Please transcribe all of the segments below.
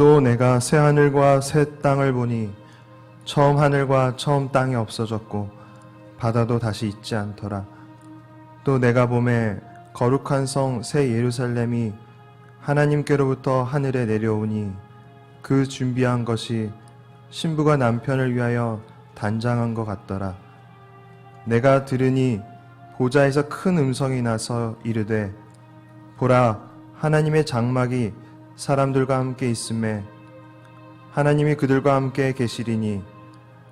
또 내가 새 하늘과 새 땅을 보니 처음 하늘과 처음 땅이 없어졌고 바다도 다시 있지 않더라. 또 내가 보매 거룩한 성 새 예루살렘이 하나님께로부터 하늘에 내려오니 그 준비한 것이 신부가 남편을 위하여 단장한 것 같더라. 내가 들으니 보좌에서 큰 음성이 나서 이르되 보라, 하나님의 장막이 사람들과 함께 있음에 하나님이 그들과 함께 계시리니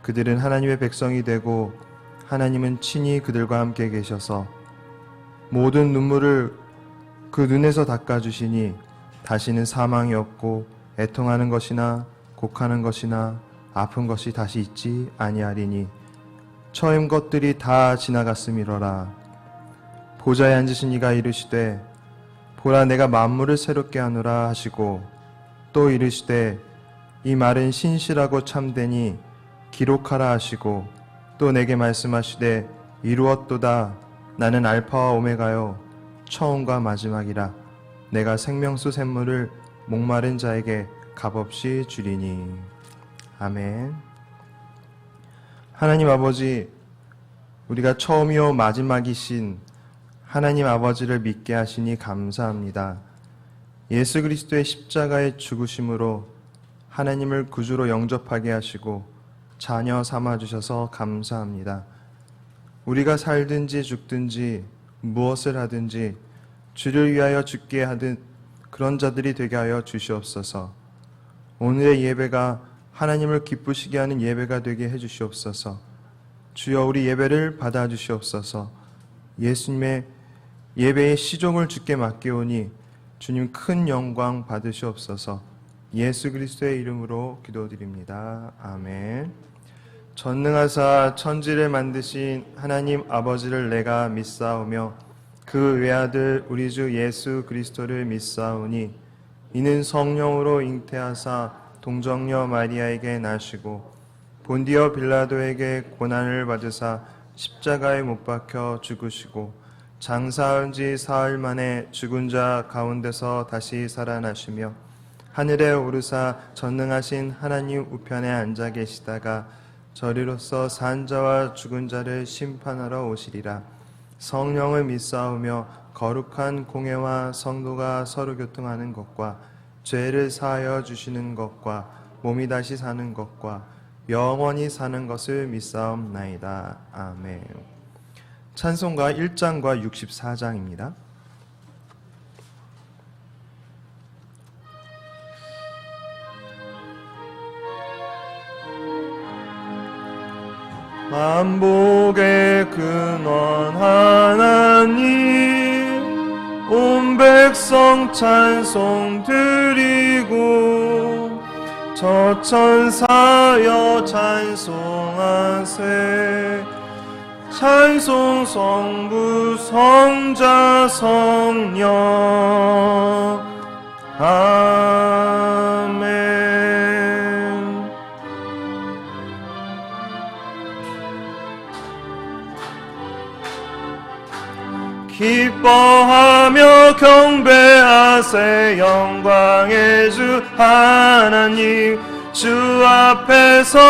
그들은 하나님의 백성이 되고 하나님은 친히 그들과 함께 계셔서 모든 눈물을 그 눈에서 닦아주시니 다시는 사망이 없고 애통하는 것이나 곡하는 것이나 아픈 것이 다시 있지 아니하리니 처음 것들이 다 지나갔음이로라. 보좌에 앉으신 이가 이르시되 보라, 내가 만물을 새롭게 하노라 하시고 또 이르시되 이 말은 신실하고 참되니 기록하라 하시고 또 내게 말씀하시되 이루었도다. 나는 알파와 오메가요 처음과 마지막이라. 내가 생명수 샘물을 목마른 자에게 값없이 주리니. 아멘. 하나님 아버지, 우리가 처음이요 마지막이신 하나님 아버지를 믿게 하시니 감사합니다. 예수 그리스도의 십자가의 죽으심으로 하나님을 구주로 영접하게 하시고 자녀 삼아주셔서 감사합니다. 우리가 살든지 죽든지 무엇을 하든지 주를 위하여 죽게 하듯 그런 자들이 되게 하여 주시옵소서. 오늘의 예배가 하나님을 기쁘시게 하는 예배가 되게 해주시옵소서. 주여, 우리 예배를 받아주시옵소서. 예수님의 예배의 시종을 주께 맡기오니 주님 큰 영광 받으시옵소서. 예수 그리스도의 이름으로 기도드립니다. 아멘. 전능하사 천지를 만드신 하나님 아버지를 내가 믿사오며 그 외아들 우리 주 예수 그리스도를 믿사오니 이는 성령으로 잉태하사 동정녀 마리아에게 나시고 본디오 빌라도에게 고난을 받으사 십자가에 못 박혀 죽으시고 장사한 지 사흘 만에 죽은 자 가운데서 다시 살아나시며 하늘에 오르사 전능하신 하나님 우편에 앉아 계시다가 저리로서 산 자와 죽은 자를 심판하러 오시리라. 성령을 믿사오며 거룩한 공회와 성도가 서로 교통하는 것과 죄를 사하여 주시는 것과 몸이 다시 사는 것과 영원히 사는 것을 믿사옵나이다. 아멘. 찬송가 1장과 64장입니다. 만복의 근원 하나님, 온 백성 찬송 드리고 저 천사여 찬송하세. 찬송 성부 성자 성령. 아멘. 기뻐하며 경배하세. 영광의 주 하나님, 주 앞에서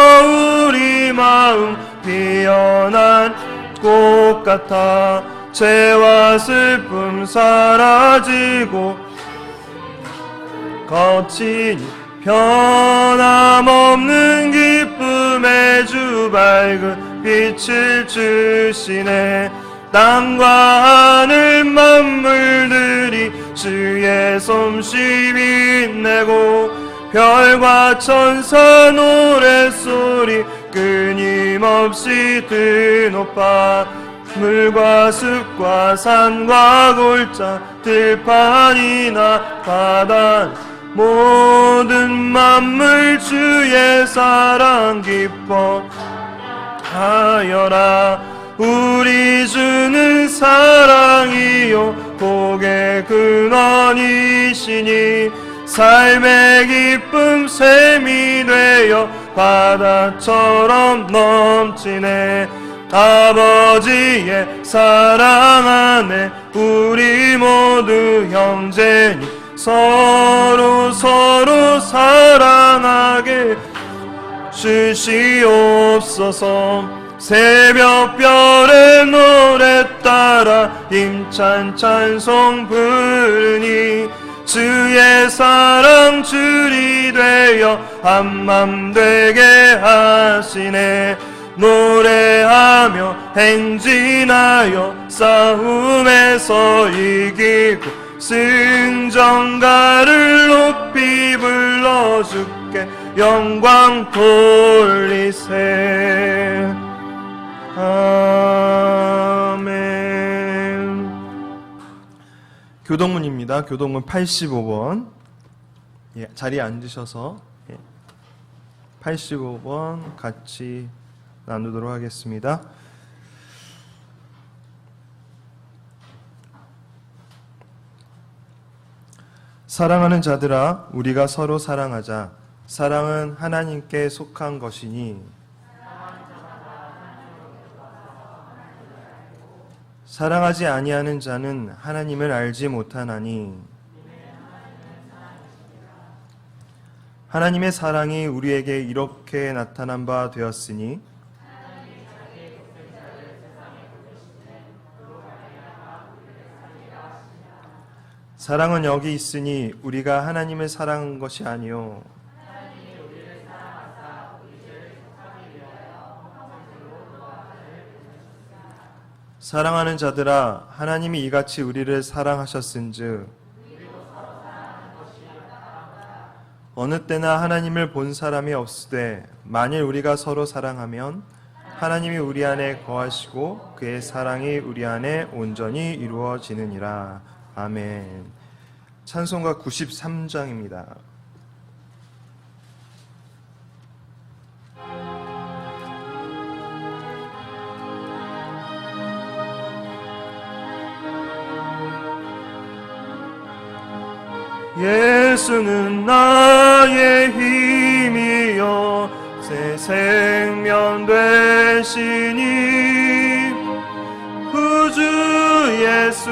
우리 마음 피어난 꽃 같아 죄와 슬픔 사라지고 거친 변함없는 기쁨의 주 밝은 빛을 주시네. 땅과 하늘 만물들이 주의 솜씨 빛내고 별과 천사 노랫소리 끊임없이 드높아 물과 숲과 산과 골짜 들판이나 바다 모든 만물 주의 사랑 기뻐하여라. 우리 주는 사랑이요 복의 근원이시니 삶의 기쁨 샘이 되어 바다처럼 넘치네. 아버지의 사랑 안에 우리 모두 형제니 서로 사랑하게 주시옵소서. 새벽별의 노래 따라 힘찬 찬송 부르니 주의 사랑 줄이 되어 한맘 되게 하시네. 노래하며 행진하여 싸움에서 이기고 승전가를 높이 불러 주께 영광 돌리세. 아멘. 교동문입니다. 교동문 85번. 자리에 앉으셔서 85번 같이 나누도록 하겠습니다. 사랑하는 자들아, 우리가 서로 사랑하자. 사랑은 하나님께 속한 것이니 사랑하지 아니하는 자는 하나님을 알지 못하나니 하나님의 사랑이 우리에게 이렇게 나타난 바 되었으니 사랑은 여기 있으니 우리가 하나님을 사랑한 것이 아니요 사랑하는 자들아, 하나님이 이같이 우리를 사랑하셨은즉 어느 때나 하나님을 본 사람이 없으되 만일 우리가 서로 사랑하면 하나님이 우리 안에 거하시고 그의 사랑이 우리 안에 온전히 이루어지느니라. 아멘. 찬송가 93장입니다. 예수는 나의 힘이요 새 생명 되시니 구주 예수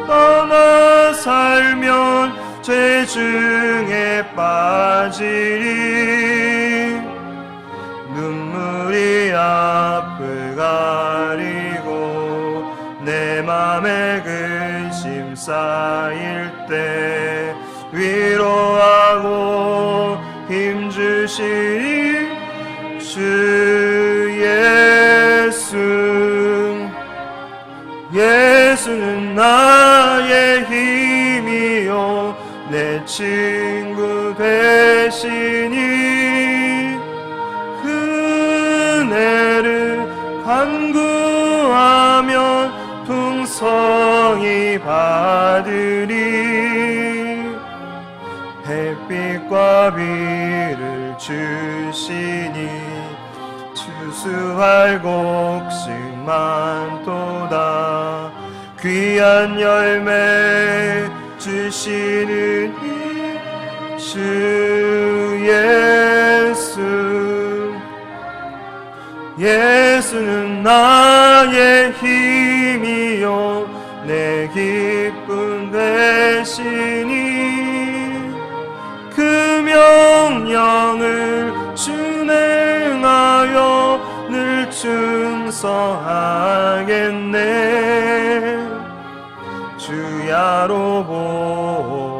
떠나 살면 죄 중에 빠지리. 눈물이 앞을 가리고 내 맘에 근심 쌓일 때 위로하고 힘주시니 주 예수. 예수는 나의 힘이요 내 친구 되시니 은혜를 간구하면 풍성히 받으리. 햇빛과 비를 주시니 추수할 곡식 많도다. 귀한 열매 주시는 주 예수. 예수는 나의 힘이요 내 기쁨 되시니 그 명령을 준행하여 늘 충성하겠네. 주야로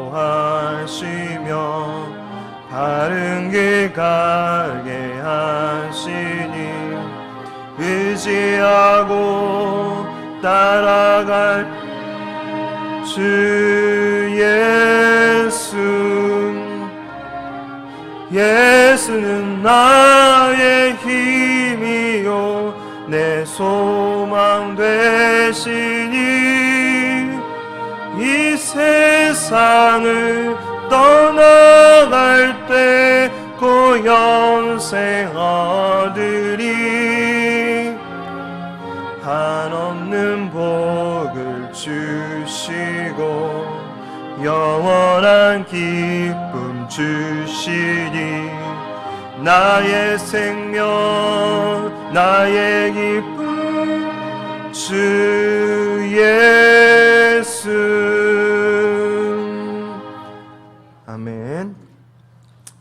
보호하시며 바른 길 가게 하시니 의지하고 따라갈 주 예수. 예수는 나의 힘이요 내 소망 되시니 이 세상을 떠나갈 때 고영생 얻으리. 한없는 복을 주시고 영원한 기쁨 주시니 나의 생명 나의 기쁨 주 예수. 아멘.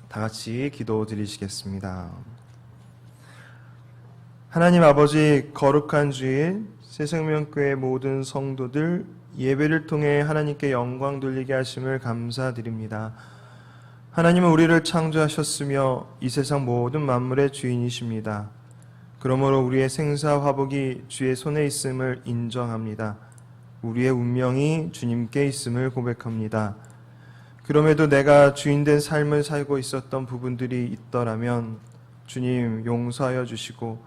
다 같이 기도 드리시겠습니다. 하나님 아버지, 거룩한 주일 새생명교회 모든 성도들 예배를 통해 하나님께 영광 돌리게 하심을 감사드립니다. 하나님은 우리를 창조하셨으며 이 세상 모든 만물의 주인이십니다. 그러므로 우리의 생사화복이 주의 손에 있음을 인정합니다. 우리의 운명이 주님께 있음을 고백합니다. 그럼에도 내가 주인된 삶을 살고 있었던 부분들이 있더라면 주님 용서하여 주시고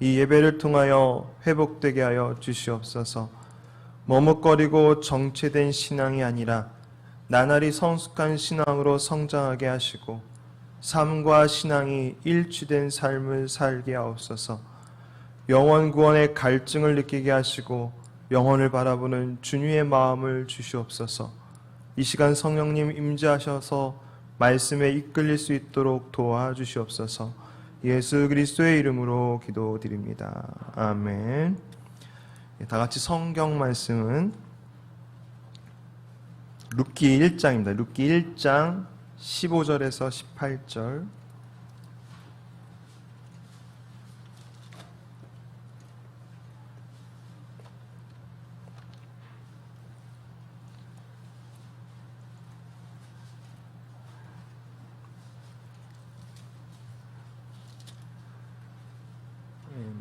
이 예배를 통하여 회복되게 하여 주시옵소서. 머뭇거리고 정체된 신앙이 아니라 나날이 성숙한 신앙으로 성장하게 하시고 삶과 신앙이 일치된 삶을 살게 하옵소서. 영원 구원의 갈증을 느끼게 하시고 영혼을 바라보는 준유의 마음을 주시옵소서. 이 시간 성령님 임재하셔서 말씀에 이끌릴 수 있도록 도와주시옵소서. 예수 그리스도의 이름으로 기도드립니다. 아멘. 다 같이 성경 말씀은 룻기 1장입니다. 룻기 1장 15절에서 18절.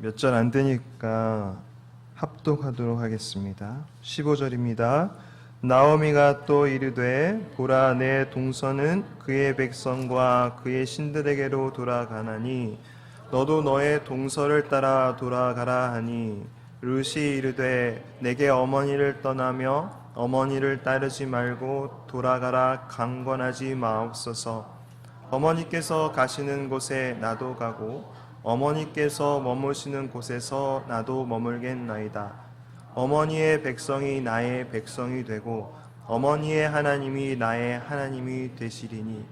몇 절 안 되니까 합독하도록 하겠습니다. 15절입니다. 나오미가 또 이르되 보라 내 동서는 그의 백성과 그의 신들에게로 돌아가나니 너도 너의 동서를 따라 돌아가라 하니 룻이 이르되 내게 어머니를 떠나며 어머니를 따르지 말고 돌아가라 강권하지 마옵소서. 어머니께서 가시는 곳에 나도 가고 어머니께서 머무시는 곳에서 나도 머물겠나이다. 어머니의 백성이 나의 백성이 되고 어머니의 하나님이 나의 하나님이 되시리니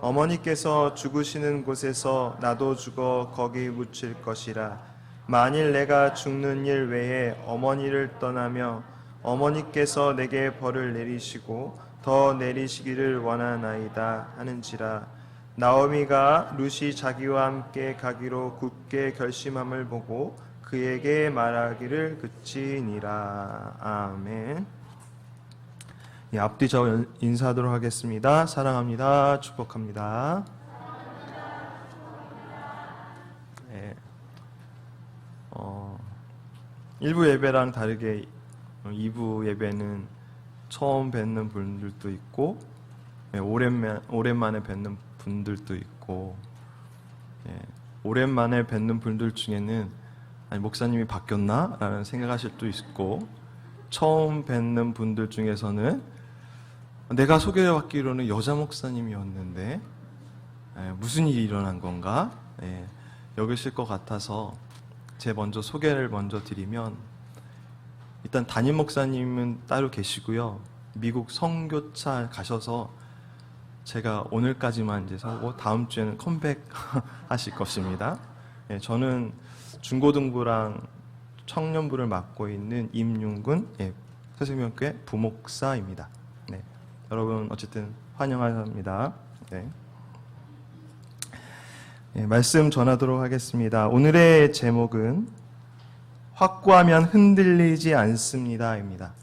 어머니께서 죽으시는 곳에서 나도 죽어 거기 묻힐 것이라. 만일 내가 죽는 일 외에 어머니를 떠나며 어머니께서 내게 벌을 내리시고 더 내리시기를 원하나이다 하는지라. 나오미가 룻이 자기와 함께 가기로 굳게 결심함을 보고 그에게 말하기를 그치니라. 아멘. 앞뒤 저 인사하도록 하겠습니다. 사랑합니다. 축복합니다. 네. 1부 예배랑 다르게 2부 예배는 처음 뵙는 분들도 있고 오랜만에 뵙는 분들도 있고 오랜만에 뵙는 분들 중에는 아니 목사님이 바뀌었나? 라는 생각하실 수도 있고 처음 뵙는 분들 중에서는 내가 소개받기로는 여자 목사님이었는데 무슨 일이 일어난 건가? 여기실 것 같아서 제 먼저 소개를 먼저 드리면 일단 담임 목사님은 따로 계시고요. 미국 선교차 가셔서 제가 오늘까지만 이제 서고 다음 주에는 컴백하실 것입니다. 저는 중고등부랑 청년부를 맡고 있는 임윤근 새생명교회 부목사입니다. 네. 여러분 어쨌든 환영합니다. 네. 말씀 전하도록 하겠습니다. 오늘의 제목은 확고하면 흔들리지 않습니다입니다.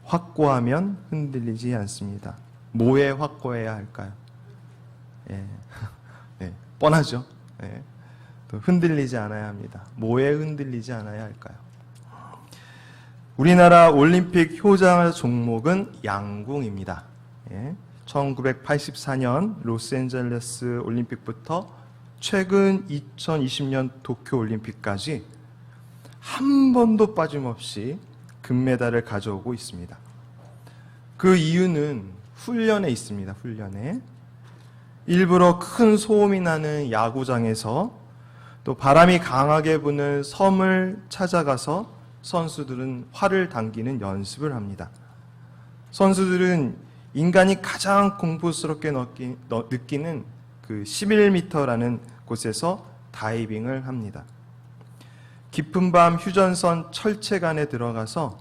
확고하면 흔들리지 않습니다. 뭐에 확고해야 할까요? 뻔하죠. 또 흔들리지 않아야 합니다. 뭐에 흔들리지 않아야 할까요? 우리나라 올림픽 효자 종목은 양궁입니다. 1984년 로스앤젤레스 올림픽부터 최근 2020년 도쿄 올림픽까지 한 번도 빠짐없이 금메달을 가져오고 있습니다. 그 이유는 훈련에 있습니다. 훈련에. 일부러 큰 소음이 나는 야구장에서 또 바람이 강하게 부는 섬을 찾아가서 선수들은 활을 당기는 연습을 합니다. 선수들은 인간이 가장 공포스럽게 느끼는 그 11m라는 곳에서 다이빙을 합니다. 깊은 밤 휴전선 철책안에 들어가서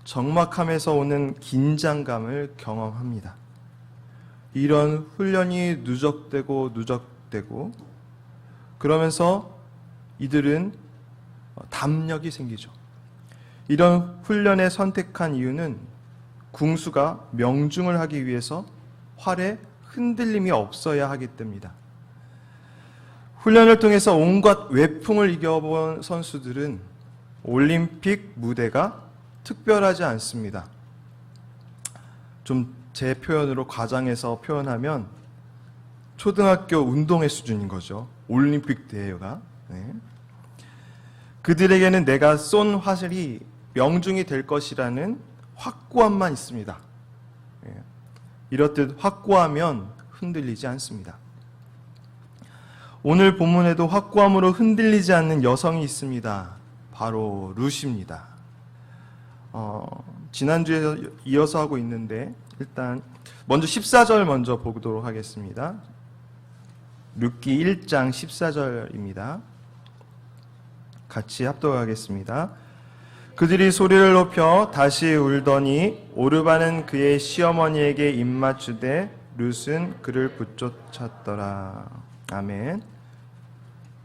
적막함에서 오는 긴장감을 경험합니다. 이런 훈련이 누적되고 그러면서 이들은 담력이 생기죠. 이런 훈련에 선택한 이유는 궁수가 명중을 하기 위해서 활에 흔들림이 없어야 하기 때문이다. 훈련을 통해서 온갖 외풍을 이겨본 선수들은 올림픽 무대가 특별하지 않습니다. 좀 제 표현으로 과장해서 표현하면 초등학교 운동회 수준인 거죠. 올림픽 대회가. 네. 그들에게는 내가 쏜 화살이 명중이 될 것이라는 확고함만 있습니다. 네. 이렇듯 확고하면 흔들리지 않습니다. 오늘 본문에도 확고함으로 흔들리지 않는 여성이 있습니다. 바로 룻입니다. 지난주에 이어서 하고 있는데 일단 먼저 14절 먼저 보도록 하겠습니다. 룻기 1장 14절입니다. 같이 합독하겠습니다. 그들이 소리를 높여 다시 울더니 오르바는 그의 시어머니에게 입맞추되 룻은 그를 붙쫓았더라. 아멘.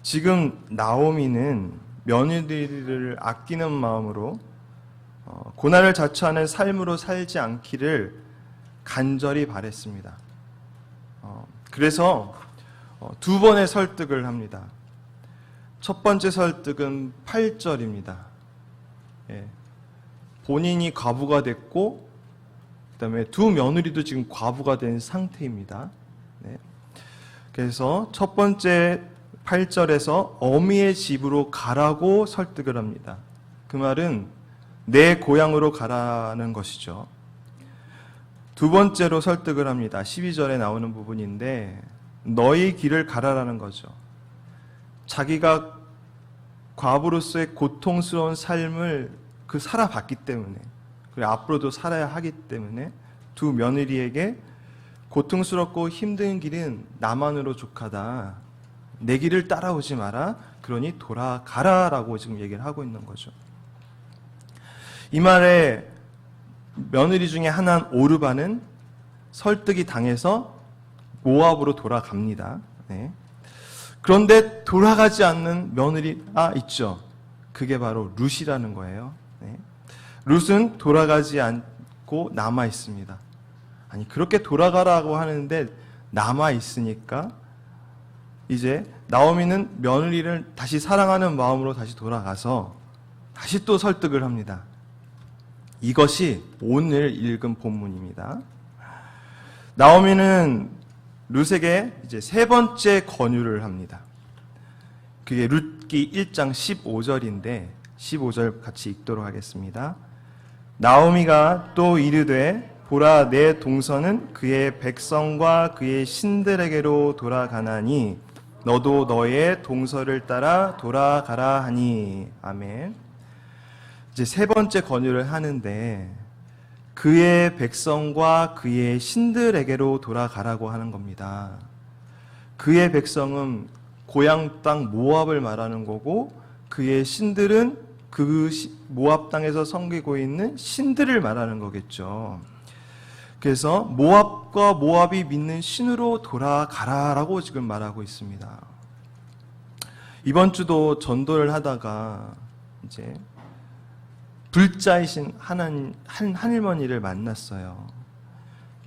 지금 나오미는 며느리를 아끼는 마음으로 고난을 자처하는 삶으로 살지 않기를 간절히 바랬습니다. 그래서 두 번의 설득을 합니다. 첫 번째 설득은 8절입니다. 본인이 과부가 됐고 그다음에 두 며느리도 지금 과부가 된 상태입니다. 네. 그래서 첫 번째 8절에서 어미의 집으로 가라고 설득을 합니다. 그 말은 내 고향으로 가라는 것이죠. 두 번째로 설득을 합니다. 12절에 나오는 부분인데 너희 길을 가라라는 거죠. 자기가 과부로서의 고통스러운 삶을 살아봤기 때문에 그리고 앞으로도 살아야 하기 때문에 두 며느리에게 고통스럽고 힘든 길은 나만으로 족하다. 내 길을 따라오지 마라. 그러니 돌아가라라고 지금 얘기를 하고 있는 거죠. 이 말에 며느리 중에 하나인 오르바는 설득이 당해서 모압으로 돌아갑니다. 네. 그런데 돌아가지 않는 며느리가 있죠. 그게 바로 룻이라는 거예요. 네. 룻은 돌아가지 않고 남아 있습니다. 아니 그렇게 돌아가라고 하는데 남아 있으니까 이제 나오미는 며느리를 다시 사랑하는 마음으로 다시 돌아가서 다시 또 설득을 합니다. 이것이 오늘 읽은 본문입니다. 나오미는 룻에게 이제 세 번째 권유를 합니다. 그게 룻기 1장 15절인데 15절 같이 읽도록 하겠습니다. 나오미가 또 이르되 보라 내 동서는 그의 백성과 그의 신들에게로 돌아가나니 너도 너의 동서를 따라 돌아가라 하니. 아멘. 이제 세 번째 권유를 하는데 그의 백성과 그의 신들에게로 돌아가라고 하는 겁니다. 그의 백성은 고향 땅 모압을 말하는 거고 그의 신들은 그 모압 땅에서 섬기고 있는 신들을 말하는 거겠죠. 그래서 모압과 모압이 믿는 신으로 돌아가라라고 지금 말하고 있습니다. 이번 주도 전도를 하다가 이제 불자이신 한 할머니를 만났어요.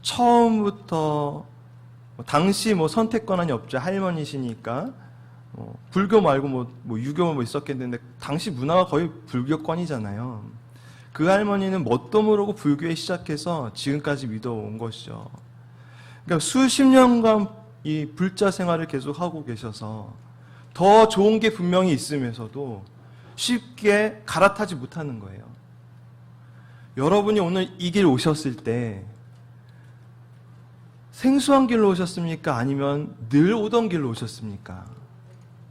처음부터 당시 선택 권한이 없죠. 할머니시니까 불교 말고 유교 있었겠는데 당시 문화가 거의 불교권이잖아요. 그 할머니는 뭣도 모르고 불교에 시작해서 지금까지 믿어온 것이죠. 그러니까 수십 년간 이 불자 생활을 계속 하고 계셔서 더 좋은 게 분명히 있으면서도 쉽게 갈아타지 못하는 거예요. 여러분이 오늘 이 길 오셨을 때 생소한 길로 오셨습니까? 아니면 늘 오던 길로 오셨습니까?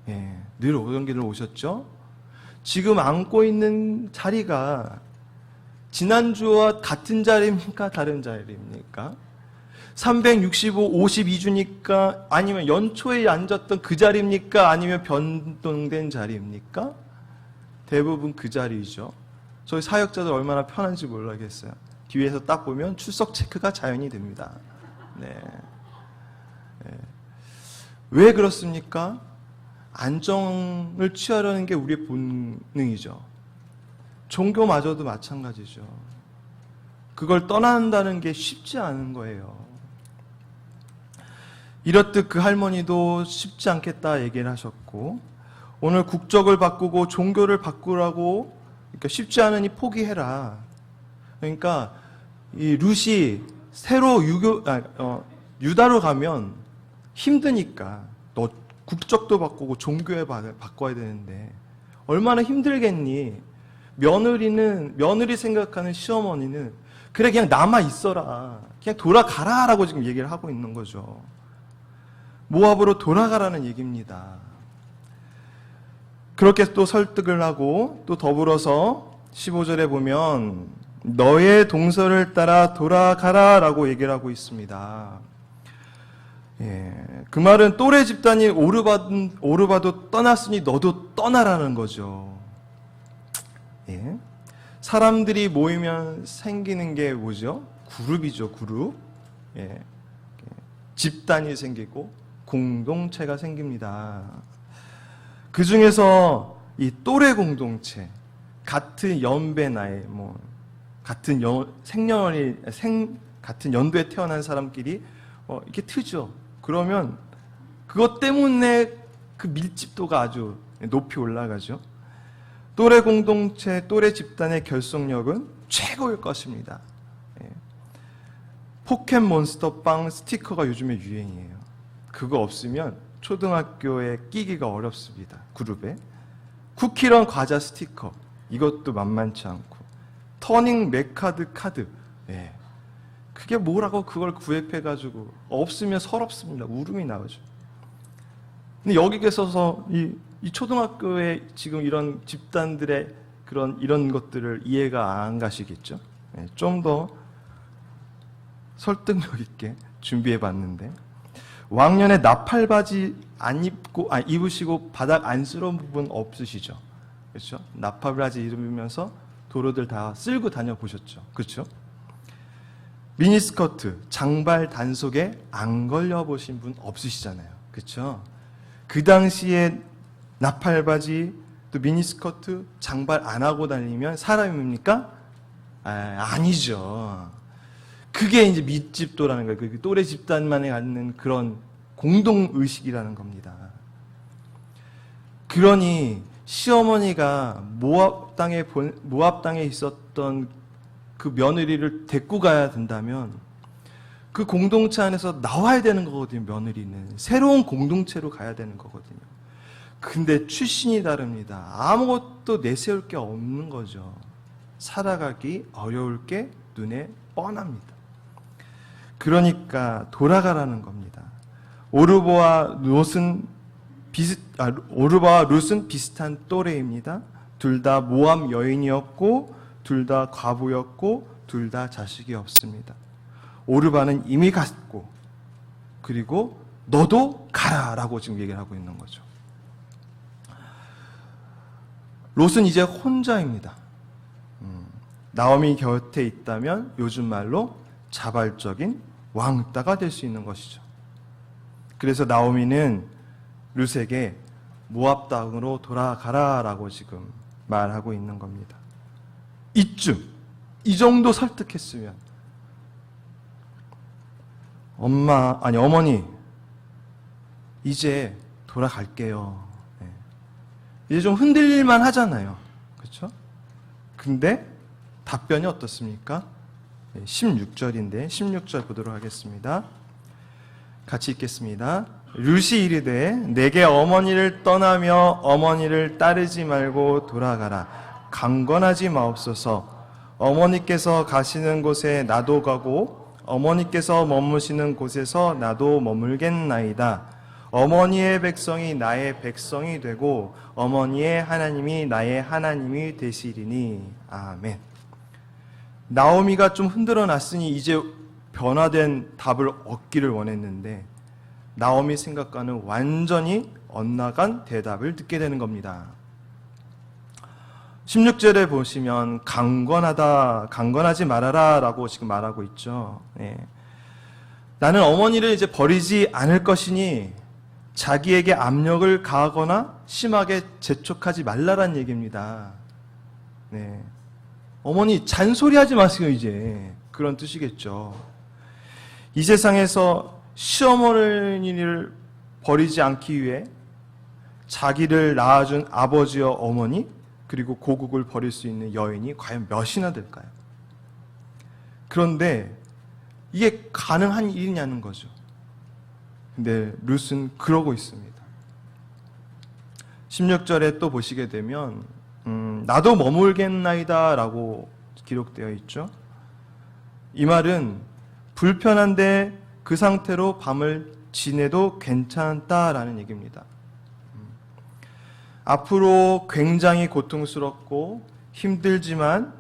예, 늘 오던 길로 오셨죠? 지금 앉고 있는 자리가 지난주와 같은 자리입니까? 다른 자리입니까? 365, 52주니까 아니면 연초에 앉았던 그 자리입니까? 아니면 변동된 자리입니까? 대부분 그 자리이죠. 저희 사역자들 얼마나 편한지 모르겠어요. 뒤에서 딱 보면 출석 체크가 자연히 됩니다. 네. 네. 왜 그렇습니까? 안정을 취하려는 게 우리의 본능이죠. 종교마저도 마찬가지죠. 그걸 떠난다는 게 쉽지 않은 거예요. 이렇듯 그 할머니도 쉽지 않겠다 얘기를 하셨고, 오늘 국적을 바꾸고 종교를 바꾸라고, 그러니까 쉽지 않으니 포기해라. 그러니까 이 룻이 새로 유다로 가면 힘드니까 너 국적도 바꾸고 종교에 바꿔야 되는데 얼마나 힘들겠니? 며느리 생각하는 시어머니는 그래 그냥 남아 있어라, 그냥 돌아가라라고 지금 얘기를 하고 있는 거죠. 모압으로 돌아가라는 얘기입니다. 그렇게 또 설득을 하고 또 더불어서 15절에 보면 너의 동서를 따라 돌아가라 라고 얘기를 하고 있습니다. 예, 그 말은 또래 집단이 오르바도 떠났으니 너도 떠나라는 거죠. 예. 사람들이 모이면 생기는 게 뭐죠? 그룹이죠, 그룹. 예. 집단이 생기고 공동체가 생깁니다. 그 중에서 이 또래 공동체, 같은 연배 나이, 같은 같은 연도에 태어난 사람끼리 이렇게 트죠. 그러면 그것 때문에 그 밀집도가 아주 높이 올라가죠. 또래 공동체, 또래 집단의 결속력은 최고일 것입니다. 포켓몬스터 빵 스티커가 요즘에 유행이에요. 그거 없으면 초등학교에 끼기가 어렵습니다. 그룹에. 쿠키런 과자 스티커, 이것도 만만치 않고. 터닝 맥카드 카드, 예. 그게 뭐라고 그걸 구입해가지고 없으면 서럽습니다. 울음이 나오죠. 근데 여기 계셔서 이 초등학교에 지금 이런 집단들의 이런 것들을 이해가 안 가시겠죠? 예. 좀 더 설득력 있게 준비해 봤는데, 왕년에 나팔바지 안 입으시고 바닥 안쓰러운 부분 없으시죠? 그렇죠? 나팔바지 입으면서 도로들 다 쓸고 다녀보셨죠? 그렇죠? 미니스커트, 장발 단속에 안 걸려보신 분 없으시잖아요. 그렇죠? 그 당시에 나팔바지, 또 미니스커트, 장발 안 하고 다니면 사람입니까? 아니죠. 그게 이제 밀집도라는 거예요. 그 또래 집단만이 갖는 그런 공동의식이라는 겁니다. 그러니 시어머니가 모압 땅에 있었던 그 며느리를 데리고 가야 된다면 그 공동체 안에서 나와야 되는 거거든요. 며느리는 새로운 공동체로 가야 되는 거거든요. 근데 출신이 다릅니다. 아무것도 내세울 게 없는 거죠. 살아가기 어려울 게 눈에 뻔합니다. 그러니까 돌아가라는 겁니다. 오르바와 룻은 비슷한 또래입니다. 둘 다 모압 여인이었고, 둘 다 과부였고, 둘 다 자식이 없습니다. 오르바는 이미 갔고, 그리고 너도 가라라고 지금 얘기를 하고 있는 거죠. 롯은 이제 혼자입니다. 나오미 곁에 있다면 요즘 말로 자발적인 왕따가 될 수 있는 것이죠. 그래서 나오미는 룻에게 모압 땅으로 돌아가라라고 지금 말하고 있는 겁니다. 이 정도 설득했으면 어머니 이제 돌아갈게요. 이제 좀 흔들릴만 하잖아요. 그렇죠? 근데 답변이 어떻습니까? 16절인데 16절 보도록 하겠습니다. 같이 읽겠습니다. 룻이 이르되 내게 어머니를 떠나며 어머니를 따르지 말고 돌아가라. 강권하지 마옵소서. 어머니께서 가시는 곳에 나도 가고 어머니께서 머무시는 곳에서 나도 머물겠나이다. 어머니의 백성이 나의 백성이 되고 어머니의 하나님이 나의 하나님이 되시리니. 아멘. 나오미가 좀 흔들어 놨으니 이제 변화된 답을 얻기를 원했는데 나오미 생각과는 완전히 엇나간 대답을 듣게 되는 겁니다. 16절에 보시면 강권하지 말아라 라고 지금 말하고 있죠. 예. 나는 어머니를 이제 버리지 않을 것이니 자기에게 압력을 가하거나 심하게 재촉하지 말라란 얘기입니다. 네. 어머니 잔소리하지 마세요 이제. 그런 뜻이겠죠. 이 세상에서 시어머니를 버리지 않기 위해 자기를 낳아준 아버지와 어머니 그리고 고국을 버릴 수 있는 여인이 과연 몇이나 될까요? 그런데 이게 가능한 일이냐는 거죠. 근데 룻은 그러고 있습니다. 16절에 또 보시게 되면 나도 머물겠나이다 라고 기록되어 있죠. 이 말은 불편한데 그 상태로 밤을 지내도 괜찮다라는 얘기입니다. 앞으로 굉장히 고통스럽고 힘들지만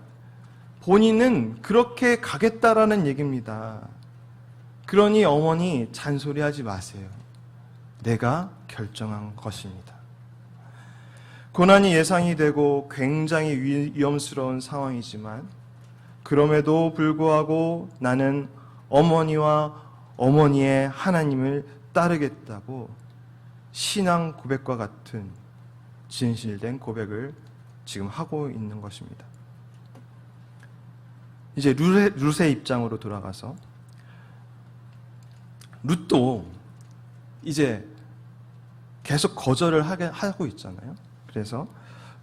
본인은 그렇게 가겠다라는 얘기입니다. 그러니 어머니 잔소리하지 마세요. 내가 결정한 것입니다. 고난이 예상이 되고 굉장히 위험스러운 상황이지만 그럼에도 불구하고 나는 어머니와 어머니의 하나님을 따르겠다고 신앙 고백과 같은 진실된 고백을 지금 하고 있는 것입니다. 이제 룻의 입장으로 돌아가서 룻도 이제 계속 거절을 하고 있잖아요. 그래서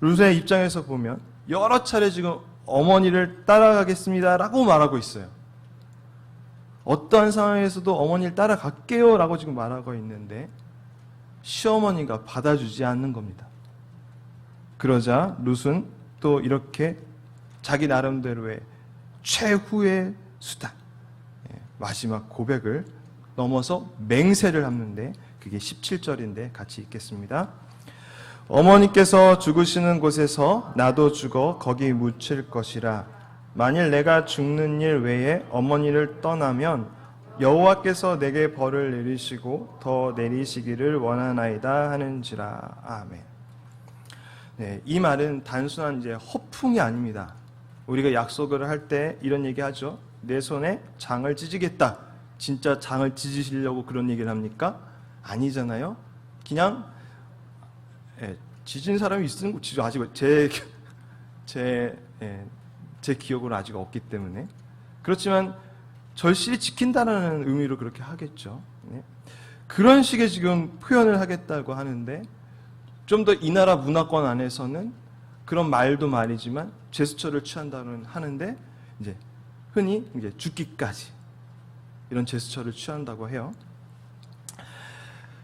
룻의 입장에서 보면 여러 차례 지금 어머니를 따라가겠습니다 라고 말하고 있어요. 어떠한 상황에서도 어머니를 따라갈게요 라고 지금 말하고 있는데 시어머니가 받아주지 않는 겁니다. 그러자 룻은 또 이렇게 자기 나름대로의 최후의 수단, 마지막 고백을 넘어서 맹세를 하는데 그게 17절인데 같이 읽겠습니다. 어머니께서 죽으시는 곳에서 나도 죽어 거기 묻힐 것이라. 만일 내가 죽는 일 외에 어머니를 떠나면 여호와께서 내게 벌을 내리시고 더 내리시기를 원하나이다 하는지라. 아멘. 네, 이 말은 단순한 이제 허풍이 아닙니다. 우리가 약속을 할 때 이런 얘기하죠. 내 손에 장을 찢으겠다. 진짜 장을 찢으시려고 그런 얘기를 합니까? 아니잖아요. 그냥 찢은 사람이 있는 거 아직 제 기억으로 아직 없기 때문에 그렇지만 절실히 지킨다는 의미로 그렇게 하겠죠. 네. 그런 식의 지금 표현을 하겠다고 하는데 좀 더 이 나라 문화권 안에서는 그런 말도 말이지만 제스처를 취한다는 하는데 이제 흔히 이제 죽기까지 이런 제스처를 취한다고 해요.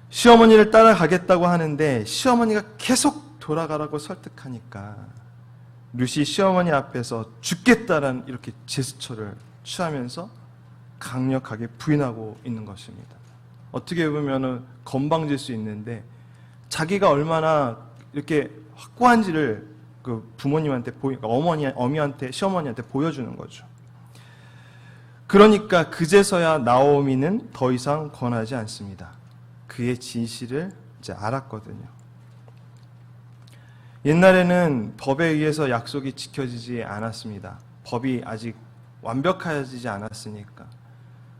시어머니를 따라가겠다고 하는데 시어머니가 계속 돌아가라고 설득하니까 룻이 시어머니 앞에서 죽겠다라는 이렇게 제스처를 취하면서 강력하게 부인하고 있는 것입니다. 어떻게 보면은 건방질 수 있는데 자기가 얼마나 이렇게 확고한지를 그 부모님한테 어미한테 시어머니한테 보여주는 거죠. 그러니까 그제서야 나오미는 더 이상 권하지 않습니다. 그의 진실을 이제 알았거든요. 옛날에는 법에 의해서 약속이 지켜지지 않았습니다. 법이 아직 완벽해지지 않았으니까.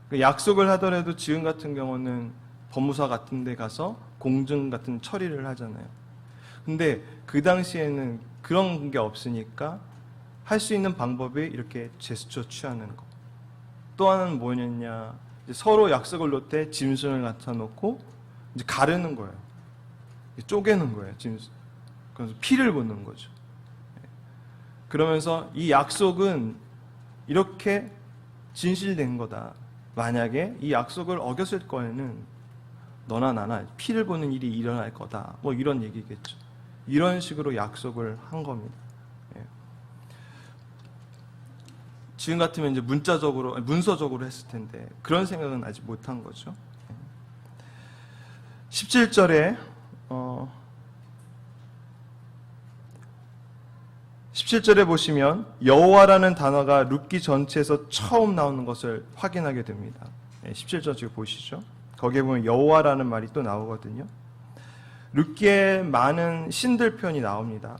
그 약속을 하더라도 지금 같은 경우는 법무사 같은 데 가서 공증 같은 처리를 하잖아요. 근데 그 당시에는 그런 게 없으니까 할 수 있는 방법이 이렇게 제스처 취하는 거. 또 하나는 뭐였냐? 서로 약속을 놓을 때 짐승을 갖다 놓고 이제 가르는 거예요. 쪼개는 거예요. 짐승. 그래서 피를 붓는 거죠. 그러면서 이 약속은 이렇게 진실된 거다. 만약에 이 약속을 어겼을 거에는 너나 나나 피를 보는 일이 일어날 거다. 뭐 이런 얘기겠죠. 이런 식으로 약속을 한 겁니다. 지금 같으면 이제 문서적으로 했을 텐데 그런 생각은 아직 못한 거죠. 17절에 17절에 보시면 여호와라는 단어가 룻기 전체에서 처음 나오는 것을 확인하게 됩니다. 17절 지금 보시죠. 거기에 보면 여호와라는 말이 또 나오거든요. 룻기에 많은 신들 표현이 나옵니다.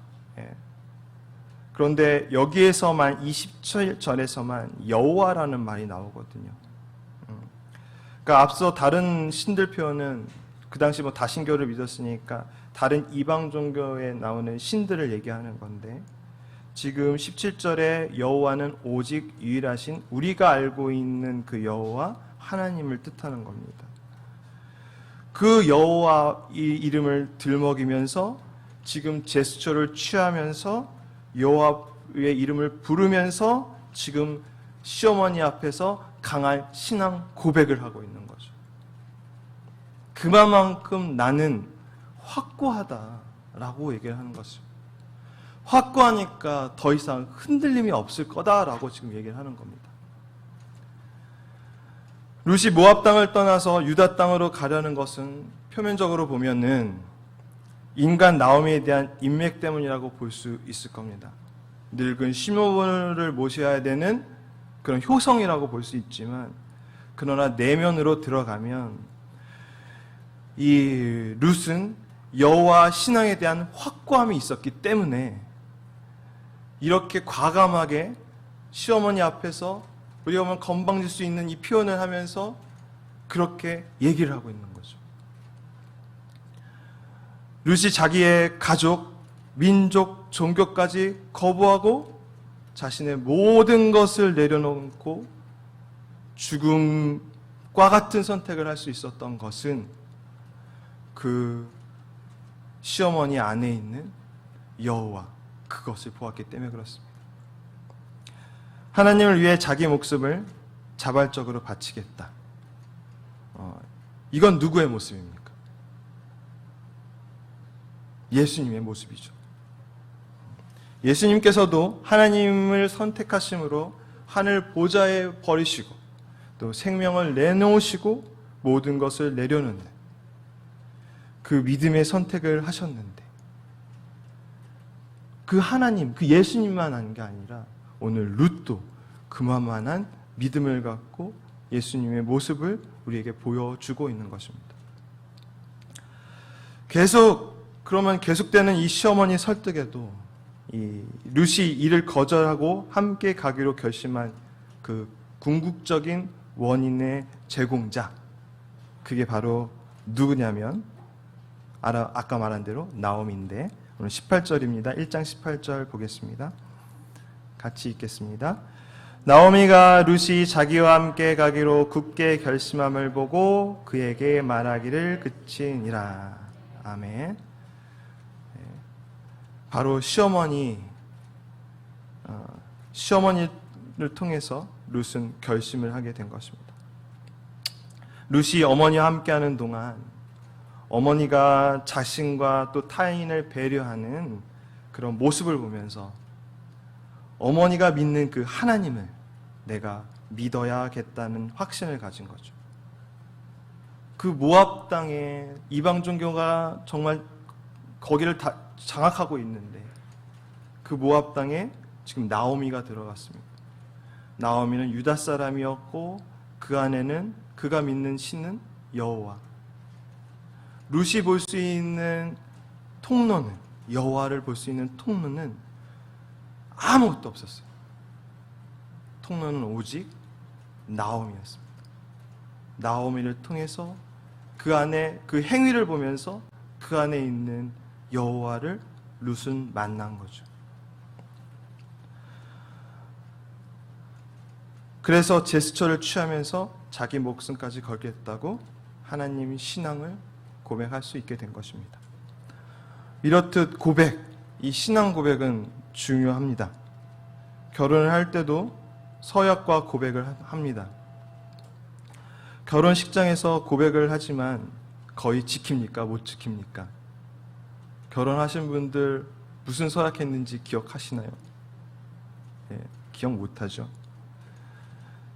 그런데 여기에서만 27절에서만 여호와라는 말이 나오거든요. 그러니까 앞서 다른 신들 표현은 그 당시 뭐 다신교를 믿었으니까 다른 이방 종교에 나오는 신들을 얘기하는 건데, 지금 17절에 여호와는 오직 유일하신 우리가 알고 있는 그 여호와 하나님을 뜻하는 겁니다. 그 여호와 이 이름을 들먹이면서 지금 제스처를 취하면서 여호와의 이름을 부르면서 지금 시어머니 앞에서 강한 신앙 고백을 하고 있는 거죠. 그만큼 나는 확고하다라고 얘기를 하는 것이죠. 확고하니까 더 이상 흔들림이 없을 거다라고 지금 얘기를 하는 겁니다. 룻이 모압 땅을 떠나서 유다 땅으로 가려는 것은 표면적으로 보면은 인간 나오미에 대한 인맥 때문이라고 볼 수 있을 겁니다. 늙은 시므온을 모셔야 되는 그런 효성이라고 볼 수 있지만, 그러나 내면으로 들어가면 이 룻은 여호와 신앙에 대한 확고함이 있었기 때문에 이렇게 과감하게 시어머니 앞에서 우리가 보면 건방질 수 있는 이 표현을 하면서 그렇게 얘기를 하고 있는 거죠. 룻이 자기의 가족, 민족, 종교까지 거부하고 자신의 모든 것을 내려놓고 죽음과 같은 선택을 할 수 있었던 것은 그 시어머니 안에 있는 여호와, 그것을 보았기 때문에 그렇습니다. 하나님을 위해 자기 목숨을 자발적으로 바치겠다. 이건 누구의 모습입니까? 예수님의 모습이죠. 예수님께서도 하나님을 선택하심으로 하늘 보좌에 버리시고 또 생명을 내놓으시고 모든 것을 내려놓는 그 믿음의 선택을 하셨는데, 그 하나님, 그 예수님만 한 게 아니라 오늘 룻도 그만한 믿음을 갖고 예수님의 모습을 우리에게 보여주고 있는 것입니다. 그러면 계속되는 이 시어머니 설득에도 이 룻이 이를 거절하고 함께 가기로 결심한 그 궁극적인 원인의 제공자, 그게 바로 누구냐면 아까 말한 대로 나오미인데, 오늘 18절입니다. 1장 18절 보겠습니다. 같이 읽겠습니다. 나오미가 룻이 자기와 함께 가기로 굳게 결심함을 보고 그에게 말하기를 그치니라. 아멘. 바로 시어머니를 통해서 룻은 결심을 하게 된 것입니다. 룻이 어머니와 함께하는 동안 어머니가 자신과 또 타인을 배려하는 그런 모습을 보면서 어머니가 믿는 그 하나님을 내가 믿어야겠다는 확신을 가진 거죠. 그 모압 땅에 이방 종교가 정말 거기를 다 장악하고 있는데, 그 모압 땅에 지금 나오미가 들어갔습니다. 나오미는 유다 사람이었고 그 안에는 그가 믿는 신은 여호와. 룻이 볼 수 있는 통로는, 여호와를 볼 수 있는 통로는 아무것도 없었어요. 통로는 오직 나오미였습니다. 나오미를 통해서 그 안에 그 행위를 보면서 그 안에 있는 여호와를 룻은 만난 거죠. 그래서 제스처를 취하면서 자기 목숨까지 걸겠다고 하나님의 신앙을 고백할 수 있게 된 것입니다. 이렇듯 이 신앙 고백은 중요합니다. 결혼을 할 때도 서약과 고백을 합니다. 결혼식장에서 고백을 하지만 거의 지킵니까? 못 지킵니까? 결혼하신 분들 무슨 서약했는지 기억하시나요? 네, 기억 못하죠.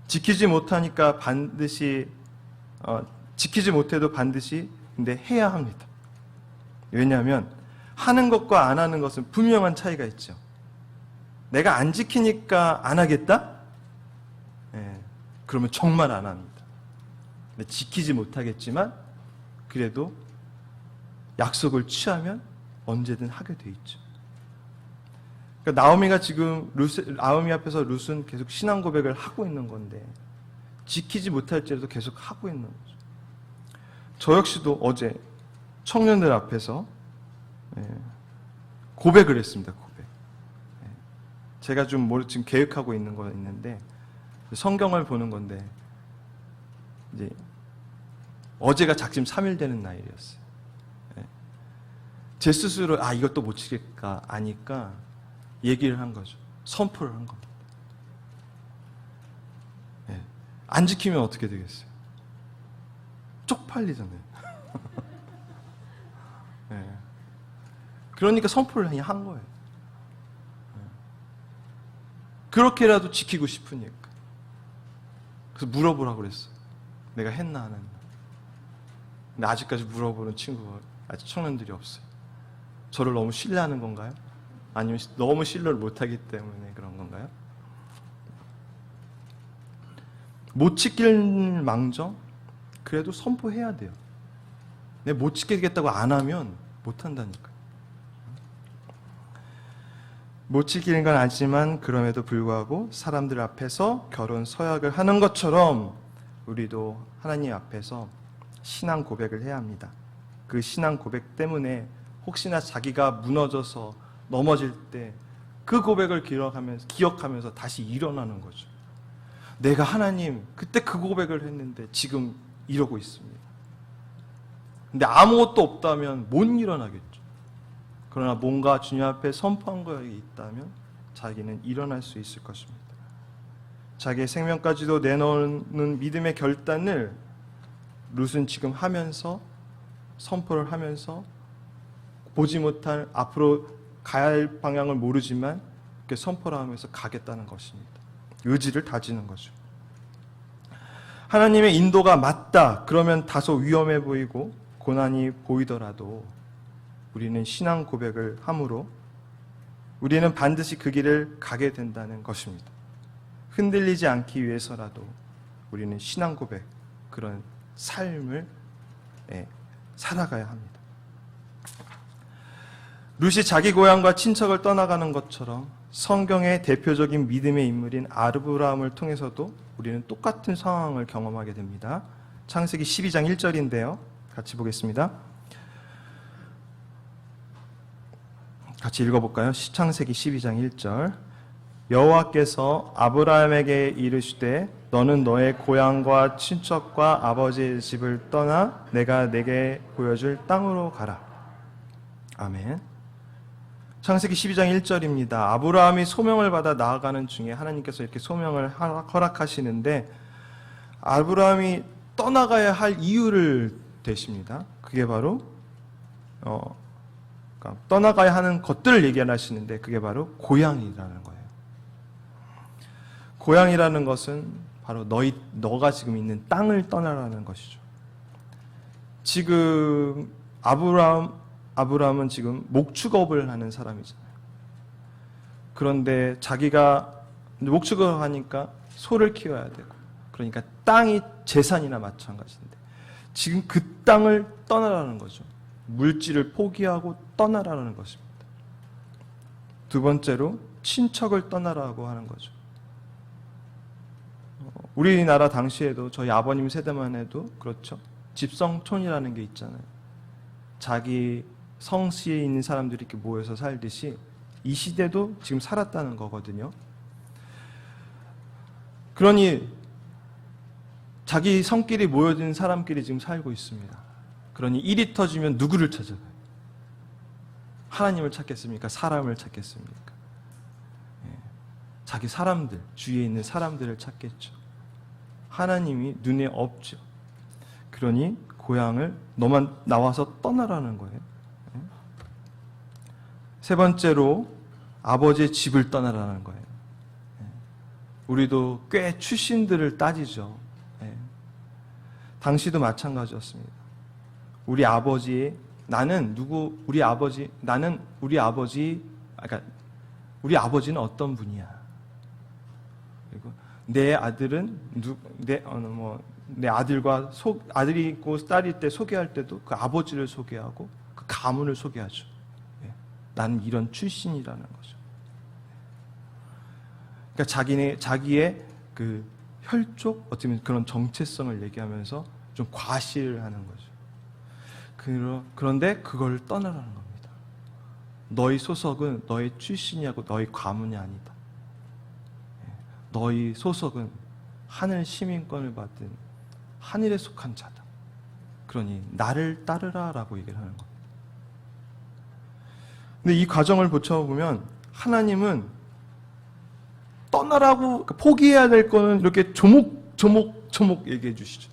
지키지 못하니까 반드시 지키지 못해도 반드시 근데 해야 합니다. 왜냐하면 하는 것과 안 하는 것은 분명한 차이가 있죠. 내가 안 지키니까 안 하겠다? 네, 그러면 정말 안 합니다. 근데 지키지 못하겠지만 그래도 약속을 취하면 언제든 하게 돼 있죠. 그러니까 나오미가 지금 나오미 앞에서 룻은 계속 신앙 고백을 하고 있는 건데 지키지 못할지라도 계속 하고 있는 거죠. 저 역시도 어제 청년들 앞에서 고백을 했습니다. 고백. 제가 좀 지금 계획하고 있는 거 있는데 성경을 보는 건데 이제 어제가 작심 3일 되는 날이었어요. 제 스스로 이것도 못 지킬까 아니까 얘기를 한 거죠. 선포를 한 겁니다. 안 지키면 어떻게 되겠어요? 쪽팔리잖아요. 그러니까 선포를 그냥 한 거예요. 그렇게라도 지키고 싶으니까. 그래서 물어보라고 그랬어요. 내가 했나 안 했나. 근데 아직까지 물어보는 친구가 아직 청년들이 없어요. 저를 너무 신뢰하는 건가요? 아니면 너무 신뢰를 못하기 때문에 그런 건가요? 못 지킬 망정? 그래도 선포해야 돼요. 내가 못 지키겠다고 안 하면 못 한다니까요. 못 지키는 건 알지만 그럼에도 불구하고 사람들 앞에서 결혼 서약을 하는 것처럼 우리도 하나님 앞에서 신앙 고백을 해야 합니다. 그 신앙 고백 때문에 혹시나 자기가 무너져서 넘어질 때 그 고백을 기억하면서 다시 일어나는 거죠. 내가 하나님 그때 그 고백을 했는데 지금 이러고 있습니다. 근데 아무것도 없다면 못 일어나겠죠. 그러나 뭔가 주님 앞에 선포한 것이 있다면 자기는 일어날 수 있을 것입니다. 자기의 생명까지도 내놓는 믿음의 결단을 룻은 지금 하면서 선포를 하면서 보지 못할 앞으로 가야 할 방향을 모르지만 이렇게 선포를 하면서 가겠다는 것입니다. 의지를 다지는 거죠. 하나님의 인도가 맞다 그러면 다소 위험해 보이고 고난이 보이더라도 우리는 신앙 고백을 함으로 우리는 반드시 그 길을 가게 된다는 것입니다. 흔들리지 않기 위해서라도 우리는 신앙 고백 그런 삶을 살아가야 합니다. 룻이 자기 고향과 친척을 떠나가는 것처럼 성경의 대표적인 믿음의 인물인 아브라함을 통해서도 우리는 똑같은 상황을 경험하게 됩니다. 창세기 12장 1절인데요. 같이 보겠습니다. 같이 읽어볼까요? 창세기 12장 1절. 여호와께서 아브라함에게 이르시되 너는 너의 고향과 친척과 아버지의 집을 떠나 내가 내게 보여줄 땅으로 가라. 아멘. 창세기 12장 1절입니다. 아브라함이 소명을 받아 나아가는 중에 하나님께서 이렇게 소명을 허락하시는데 아브라함이 떠나가야 할 이유를 대십니다. 그게 바로 그러니까 떠나가야 하는 것들을 얘기하시는데 그게 바로 고향이라는 거예요. 고향이라는 것은 바로 너가 지금 있는 땅을 떠나라는 것이죠. 지금 아브라함은 지금 목축업을 하는 사람이잖아요. 그런데 자기가 목축업을 하니까 소를 키워야 되고 그러니까 땅이 재산이나 마찬가지인데 지금 그 땅을 떠나라는 거죠. 물질을 포기하고 떠나라는 것입니다. 두 번째로 친척을 떠나라고 하는 거죠. 우리나라 당시에도 저희 아버님 세대만 해도 그렇죠. 집성촌이라는 게 있잖아요. 자기 성씨에 있는 사람들이 이렇게 모여서 살듯이 이 시대도 지금 살았다는 거거든요. 그러니 자기 성끼리 모여든 사람끼리 지금 살고 있습니다. 그러니 일이 터지면 누구를 찾아가요? 하나님을 찾겠습니까? 사람을 찾겠습니까? 자기 사람들, 주위에 있는 사람들을 찾겠죠. 하나님이 눈에 없죠. 그러니 고향을 너만 나와서 떠나라는 거예요. 세 번째로 아버지의 집을 떠나라는 거예요. 우리도 꽤 출신들을 따지죠. 당시도 마찬가지였습니다. 우리 아버지는 우리 아버지는 어떤 분이야. 그리고 내 아들은 내 아들이 있고 딸이 때 소개할 때도 그 아버지를 소개하고 그 가문을 소개하죠. 나는 이런 출신이라는 거죠. 그러니까 자기의 그 혈족, 어떻게 보면 그런 정체성을 얘기하면서 좀 과시를 하는 거죠. 그런데 그걸 떠나라는 겁니다. 너희 소속은 너희 출신이하고 너희 가문이 아니다. 너희 소속은 하늘 시민권을 받은 하늘에 속한 자다. 그러니 나를 따르라라고 얘기를 하는 겁니다. 근데 이 과정을 보면 하나님은 떠나라고, 포기해야 될 거는 이렇게 조목 얘기해 주시죠.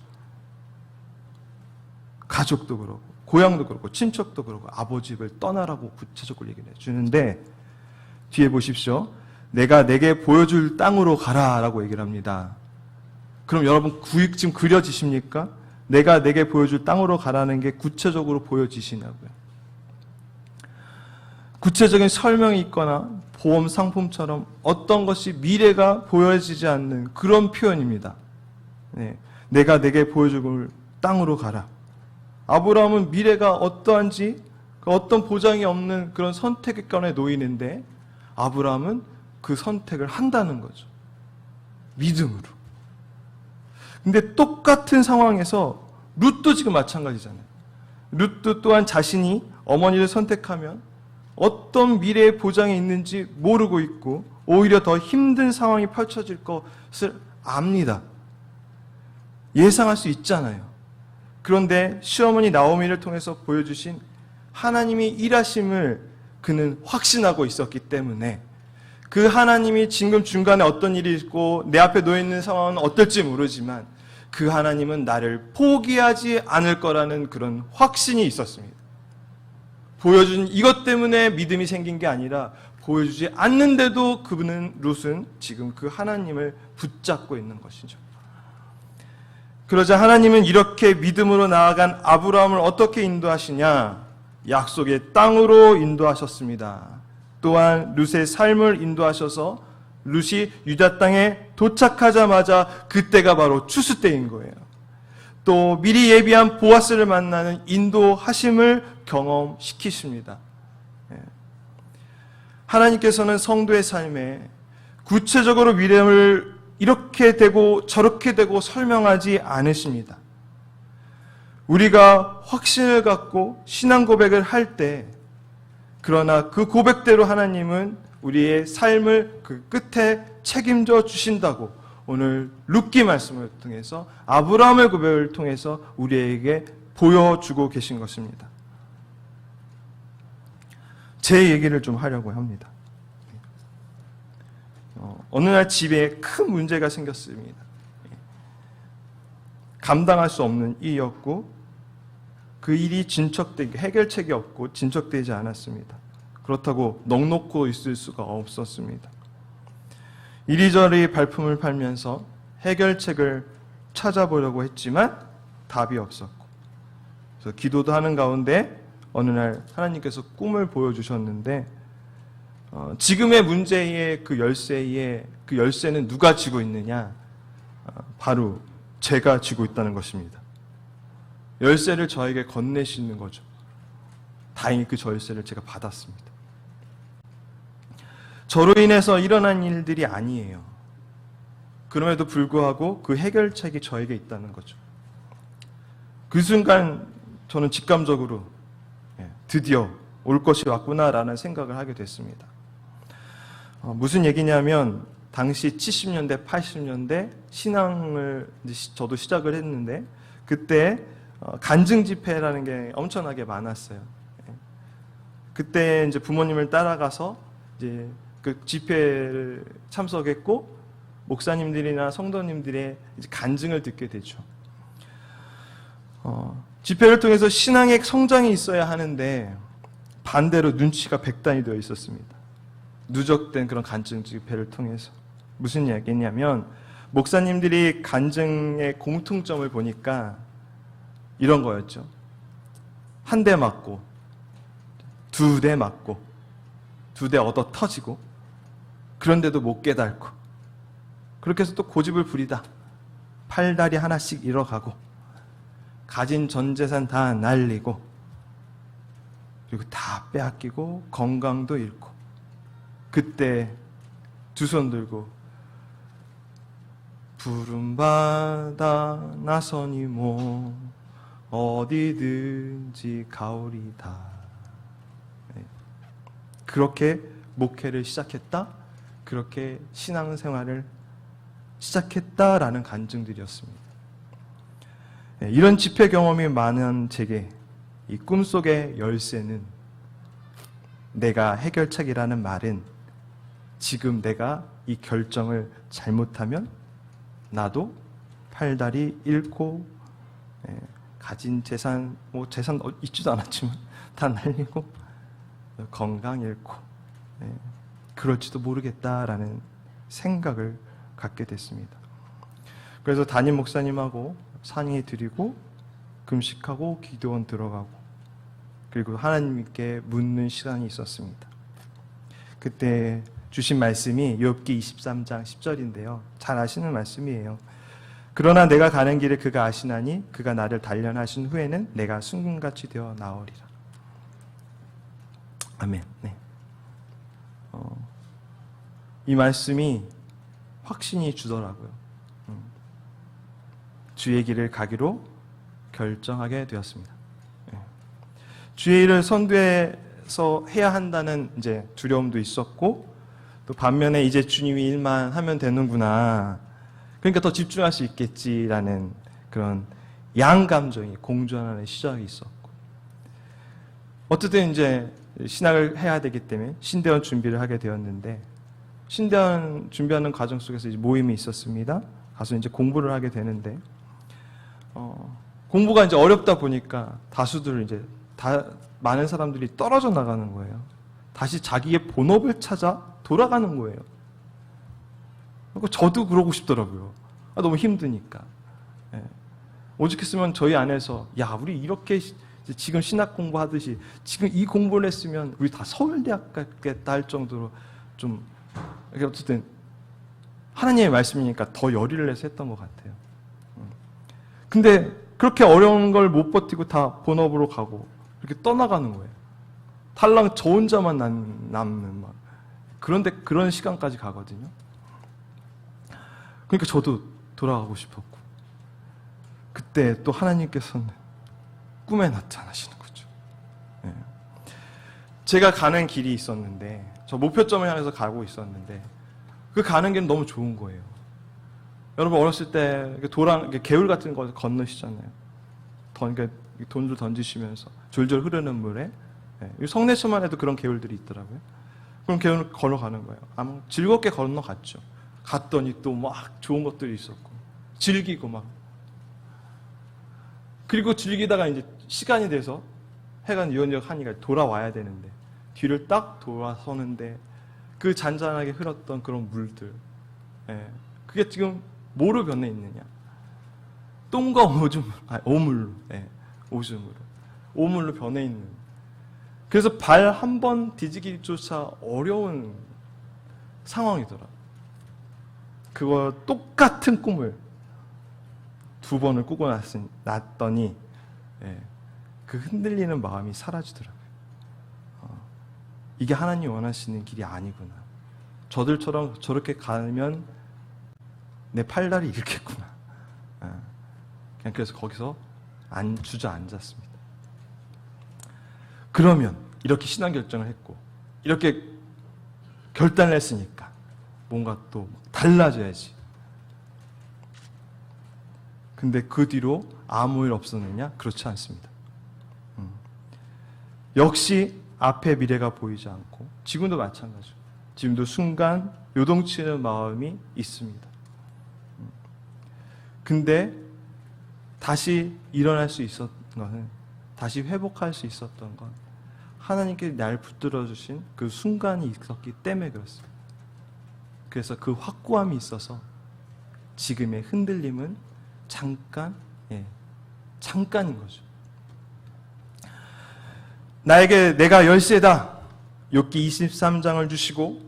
가족도 그렇고 고향도 그렇고 친척도 그렇고 아버지 집을 떠나라고 구체적으로 얘기를 해주는데, 뒤에 보십시오. 내가 내게 보여줄 땅으로 가라라고 얘기를 합니다. 그럼 여러분 지금 그려지십니까? 내가 내게 보여줄 땅으로 가라는 게 구체적으로 보여지시냐고요. 구체적인 설명이 있거나 보험 상품처럼 어떤 것이 미래가 보여지지 않는 그런 표현입니다. 네. 내가 내게 보여줄 땅으로 가라. 아브라함은 미래가 어떠한지 어떤 보장이 없는 그런 선택권에 놓이는데, 아브라함은 그 선택을 한다는 거죠. 믿음으로. 근데 똑같은 상황에서 룻도 지금 마찬가지잖아요. 룻도 또한 자신이 어머니를 선택하면 어떤 미래의 보장이 있는지 모르고 있고 오히려 더 힘든 상황이 펼쳐질 것을 압니다. 예상할 수 있잖아요. 그런데 시어머니 나오미를 통해서 보여주신 하나님이 일하심을 그는 확신하고 있었기 때문에, 그 하나님이 지금 중간에 어떤 일이 있고 내 앞에 놓여있는 상황은 어떨지 모르지만 그 하나님은 나를 포기하지 않을 거라는 그런 확신이 있었습니다. 보여준 이것 때문에 믿음이 생긴 게 아니라, 보여주지 않는데도 룻은 지금 그 하나님을 붙잡고 있는 것이죠. 그러자 하나님은 이렇게 믿음으로 나아간 아브라함을 어떻게 인도하시냐? 약속의 땅으로 인도하셨습니다. 또한 룻의 삶을 인도하셔서 룻이 유다 땅에 도착하자마자 그때가 바로 추수 때인 거예요. 또 미리 예비한 보아스를 만나는 인도하심을 경험시키십니다. 하나님께서는 성도의 삶에 구체적으로 미래를 이렇게 되고 저렇게 되고 설명하지 않으십니다. 우리가 확신을 갖고 신앙 고백을 할 때, 그러나 그 고백대로 하나님은 우리의 삶을 그 끝에 책임져 주신다고 오늘 룻기 말씀을 통해서, 아브라함의 고백을 통해서 우리에게 보여주고 계신 것입니다. 제 얘기를 좀 하려고 합니다. 어느 날 집에 큰 문제가 생겼습니다. 감당할 수 없는 일이었고, 그 일이 해결책이 없고 진척되지 않았습니다. 그렇다고 넋놓고 있을 수가 없었습니다. 이리저리 발품을 팔면서 해결책을 찾아보려고 했지만 답이 없었고, 그래서 기도도 하는 가운데 어느 날 하나님께서 꿈을 보여주셨는데, 지금의 문제의 그 열쇠는 누가 쥐고 있느냐? 바로 제가 쥐고 있다는 것입니다. 열쇠를 저에게 건네시는 거죠. 다행히 그 열쇠를 제가 받았습니다. 저로 인해서 일어난 일들이 아니에요. 그럼에도 불구하고 그 해결책이 저에게 있다는 거죠. 그 순간 저는 직감적으로 드디어 올 것이 왔구나라는 생각을 하게 됐습니다. 무슨 얘기냐면, 당시 70년대, 80년대 신앙을 저도 시작을 했는데, 그때 간증 집회라는 게 엄청나게 많았어요. 그때 이제 부모님을 따라가서 이제 그 집회를 참석했고, 목사님들이나 성도님들의 이제 간증을 듣게 되죠. 집회를 통해서 신앙의 성장이 있어야 하는데 반대로 눈치가 백단이 되어 있었습니다. 누적된 그런 간증 집회를 통해서. 무슨 이야기냐면, 목사님들이 간증의 공통점을 보니까 이런 거였죠. 한 대 맞고, 두 대 맞고, 두 대 얻어 터지고, 그런데도 못 깨닫고, 그렇게 해서 또 고집을 부리다 팔다리 하나씩 잃어가고, 가진 전 재산 다 날리고, 그리고 다 빼앗기고 건강도 잃고, 그때 두 손 들고 부름받아 나서니 뭐 어디든지 가오리다. 그렇게 목회를 시작했다. 그렇게 신앙생활을 시작했다라는 간증들이었습니다. 이런 집회 경험이 많은 제게 이 꿈속의 열쇠는, 내가 해결책이라는 말은 지금 내가 이 결정을 잘못하면 나도 팔다리 잃고 가진 재산, 재산 있지도 않았지만 다 날리고 건강 잃고 그럴지도 모르겠다라는 생각을 갖게 됐습니다. 그래서 담임 목사님하고 상의 드리고 금식하고 기도원 들어가고 그리고 하나님께 묻는 시간이 있었습니다. 그때 주신 말씀이 욥기 23장 10절인데요. 잘 아시는 말씀이에요. 그러나 내가 가는 길을 그가 아시나니 그가 나를 단련하신 후에는 내가 순금같이 되어 나오리라. 아멘. 네. 이 말씀이 확신이 주더라고요. 주의 길을 가기로 결정하게 되었습니다. 주의 일을 선두에서 해야 한다는 이제 두려움도 있었고, 또 반면에 이제 주님이 일만 하면 되는구나, 그러니까 더 집중할 수 있겠지라는 그런 양감정이 공존하는 시작이 있었고, 어쨌든 이제 신학을 해야 되기 때문에 신대원 준비를 하게 되었는데, 신대원 준비하는 과정 속에서 이제 모임이 있었습니다. 가서 이제 공부를 하게 되는데, 공부가 이제 어렵다 보니까 다수들 이제 많은 사람들이 떨어져 나가는 거예요. 다시 자기의 본업을 찾아 돌아가는 거예요. 저도 그러고 싶더라고요. 너무 힘드니까. 오죽했으면 저희 안에서, 야, 우리 이렇게 지금 신학 공부하듯이 지금 이 공부를 했으면 우리 다 서울대학 갔겠다 할 정도로 좀, 어쨌든 하나님의 말씀이니까 더 열의를 내서 했던 것 같아요. 근데 그렇게 어려운 걸 못 버티고 다 본업으로 가고 이렇게 떠나가는 거예요. 탈랑 저 혼자만 남는 막. 그런데 그런 시간까지 가거든요. 그러니까 저도 돌아가고 싶었고, 그때 또 하나님께서는 꿈에 나타나시는 거죠. 제가 가는 길이 있었는데, 저 목표점을 향해서 가고 있었는데, 그 가는 길은 너무 좋은 거예요. 여러분 어렸을 때 개울 같은 거 건너시잖아요. 돈을 던지시면서 졸졸 흐르는 물에, 성내처만 해도 그런 개울들이 있더라고요. 그럼 개울을 걸어가는 거예요. 아마 즐겁게 건너갔죠. 갔더니 또 막 좋은 것들이 있었고, 즐기고 막. 그리고 즐기다가 이제 시간이 돼서 해가 유연력 하니까 돌아와야 되는데, 뒤를 딱 돌아서는데 그 잔잔하게 흘렀던 그런 물들, 그게 지금 뭐로 변해 있느냐? 똥과 오물로, 오물로 변해 있는. 그래서 발 한 번 디디기조차 어려운 상황이더라. 그거 똑같은 꿈을 2번을 꾸고 났더니 그 흔들리는 마음이 사라지더라고요. 이게 하나님 원하시는 길이 아니구나. 저들처럼 저렇게 가면 내 팔다리 잃겠구나. 그냥 그래서 거기서 주저앉았습니다. 그러면 이렇게 신앙 결정을 했고, 이렇게 결단을 했으니까 뭔가 또 달라져야지. 근데 그 뒤로 아무 일 없었느냐? 그렇지 않습니다. 역시 앞에 미래가 보이지 않고, 지금도 마찬가지죠. 지금도 순간 요동치는 마음이 있습니다. 근데 다시 일어날 수 있었던 것은, 다시 회복할 수 있었던 건 하나님께 날 붙들어 주신 그 순간이 있었기 때문에 그렇습니다. 그래서 그 확고함이 있어서 지금의 흔들림은 잠깐인 거죠. 나에게 내가 열쇠다, 욥기 23장을 주시고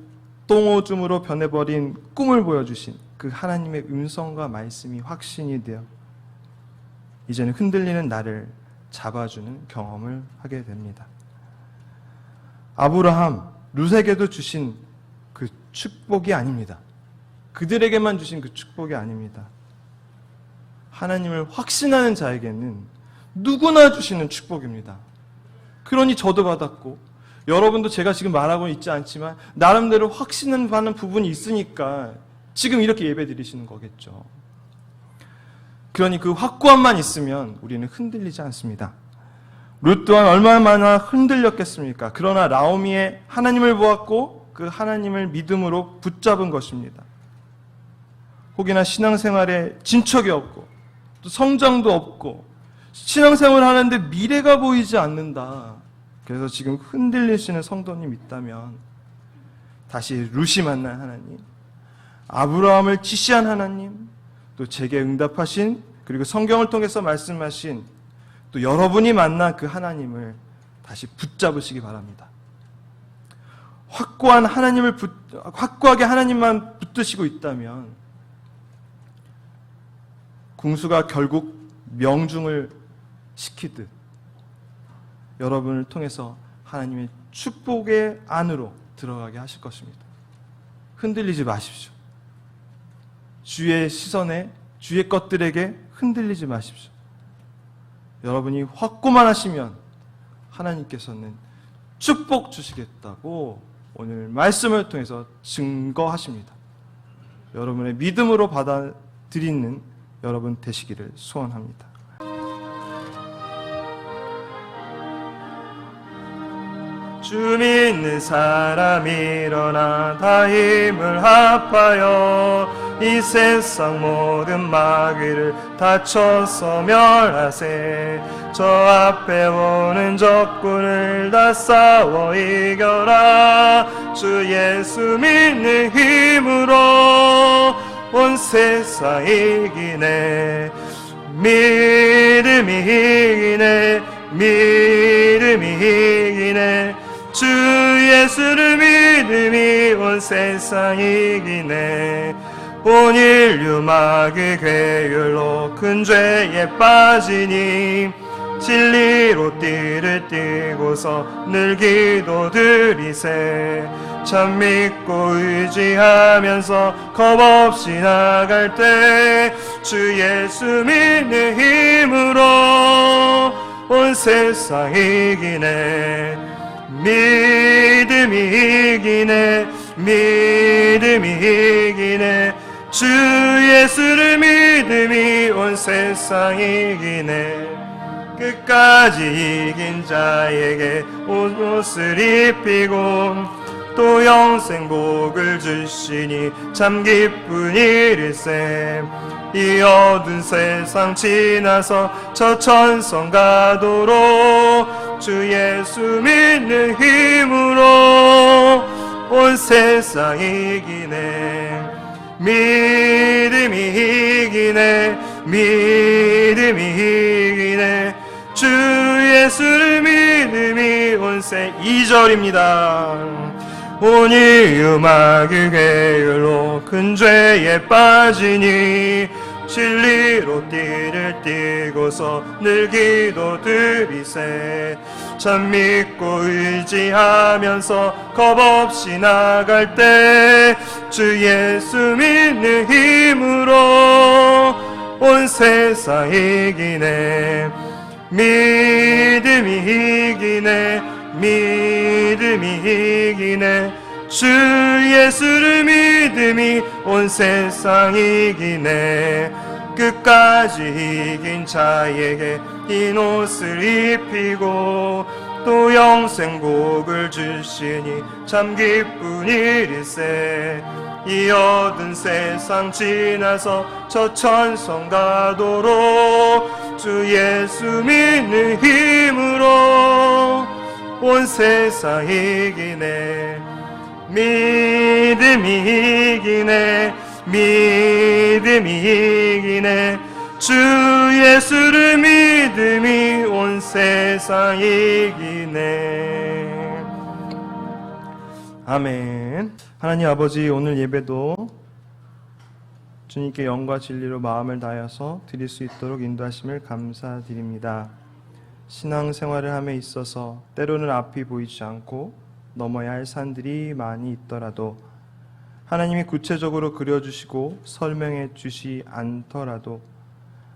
똥오줌으로 변해버린 꿈을 보여주신 그 하나님의 음성과 말씀이 확신이 되어 이제는 흔들리는 나를 잡아주는 경험을 하게 됩니다. 아브라함, 룻에게도 주신 그 축복이 아닙니다. 그들에게만 주신 그 축복이 아닙니다. 하나님을 확신하는 자에게는 누구나 주시는 축복입니다. 그러니 저도 받았고 여러분도 제가 지금 말하고 있지 않지만 나름대로 확신하는 부분이 있으니까 지금 이렇게 예배 드리시는 거겠죠. 그러니 그 확고함만 있으면 우리는 흔들리지 않습니다. 룻 또한 얼마나 흔들렸겠습니까? 그러나 나오미의 하나님을 보았고 그 하나님을 믿음으로 붙잡은 것입니다. 혹여나 신앙생활에 진척이 없고 또 성장도 없고 신앙생활을 하는데 미래가 보이지 않는다. 그래서 지금 흔들리시는 성도님 있다면 다시 룻이 만난 하나님, 아브라함을 지시한 하나님, 또 제게 응답하신 그리고 성경을 통해서 말씀하신 또 여러분이 만난 그 하나님을 다시 붙잡으시기 바랍니다. 확고하게 하나님만 붙드시고 있다면 궁수가 결국 명중을 시키듯 여러분을 통해서 하나님의 축복의 안으로 들어가게 하실 것입니다. 흔들리지 마십시오. 주의 시선에, 주의 것들에게 흔들리지 마십시오. 여러분이 확고만 하시면 하나님께서는 축복 주시겠다고 오늘 말씀을 통해서 증거하십니다. 여러분의 믿음으로 받아들이는 여러분 되시기를 소원합니다. 주 믿는 사람 일어나 다 힘을 합하여 이 세상 모든 마귀를 다쳐서 멸하세. 저 앞에 오는 적군을 다 싸워 이겨라. 주 예수 믿는 힘으로 온 세상 이기네. 믿음이 이기네. 믿음이 이기네. 주 예수를 믿음이 온 세상 이기네. 온 인류 마귀 괴율로 큰 죄에 빠지니 진리로 띠를 띠고서 늘 기도드리세. 참 믿고 의지하면서 겁없이 나갈 때 주 예수 믿는 힘으로 온 세상 이기네. 믿음이 이기네. 믿음이 이기네. 주 예수를 믿음이 온 세상 이기네. 끝까지 이긴 자에게 옷을 입히고 또 영생 복을 주시니 참 기쁜 일일세. 이 어두운 세상 지나서 저 천성 가도록 주 예수 믿는 힘으로 온 세상 이기네. 믿음이 이기네. 믿음이 이기네. 주 예수를 믿음이 온 세. 2절입니다. 온 인류 마귀 괴율로 큰 죄에 빠지니 진리로 띠를 띠고서 늘 기도드리세. 참 믿고 의지하면서 겁없이 나갈 때 주 예수 믿는 힘으로 온 세상 이기네. 믿음이 이기네. 믿음이 이기네. 주 예수를 믿음이 온 세상 이기네. 끝까지 이긴 자에게 흰 옷을 입히고 또 영생 복을 주시니 참 기쁜 일일세. 이 어두운 세상 지나서 저 천성 가도록 주 예수 믿는 힘으로 온 세상 이기네. 믿음이 이기네. 믿음이 이기네. 주 예수를 믿음이 온 세상 이기네. 아멘. 하나님 아버지, 오늘 예배도 주님께 영과 진리로 마음을 다해서 드릴 수 있도록 인도하심을 감사드립니다. 신앙생활을 함에 있어서 때로는 앞이 보이지 않고 넘어야 할 산들이 많이 있더라도 하나님이 구체적으로 그려주시고 설명해 주시 않더라도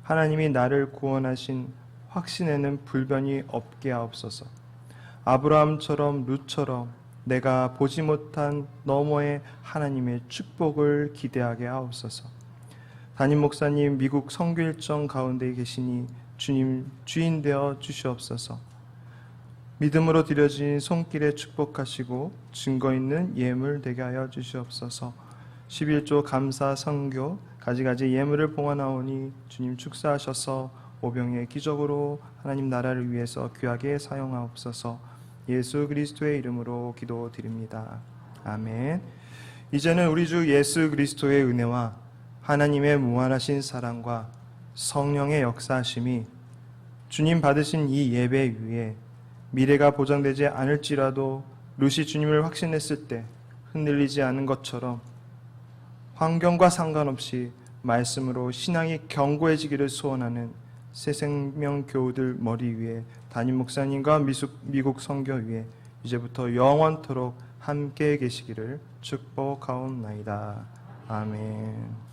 하나님이 나를 구원하신 확신에는 불변이 없게 하옵소서. 아브라함처럼 룻처럼 내가 보지 못한 너머의 하나님의 축복을 기대하게 하옵소서. 담임 목사님 미국 선교 일정 가운데 계시니 주님 주인 되어 주시옵소서. 믿음으로 드려진 손길에 축복하시고 증거 있는 예물 되게 하여 주시옵소서. 11조 감사 선교 가지가지 예물을 봉헌하오니 주님 축사하셔서 오병의 기적으로 하나님 나라를 위해서 귀하게 사용하옵소서. 예수 그리스도의 이름으로 기도드립니다. 아멘. 이제는 우리 주 예수 그리스도의 은혜와 하나님의 무한하신 사랑과 성령의 역사하심이 주님 받으신 이 예배 위에 미래가 보장되지 않을지라도 룻이 주님을 확신했을 때 흔들리지 않은 것처럼 환경과 상관없이 말씀으로 신앙이 견고해지기를 소원하는 새생명 교우들 머리 위에 담임 목사님과 미국 선교 위에 이제부터 영원토록 함께 계시기를 축복하옵나이다. 아멘.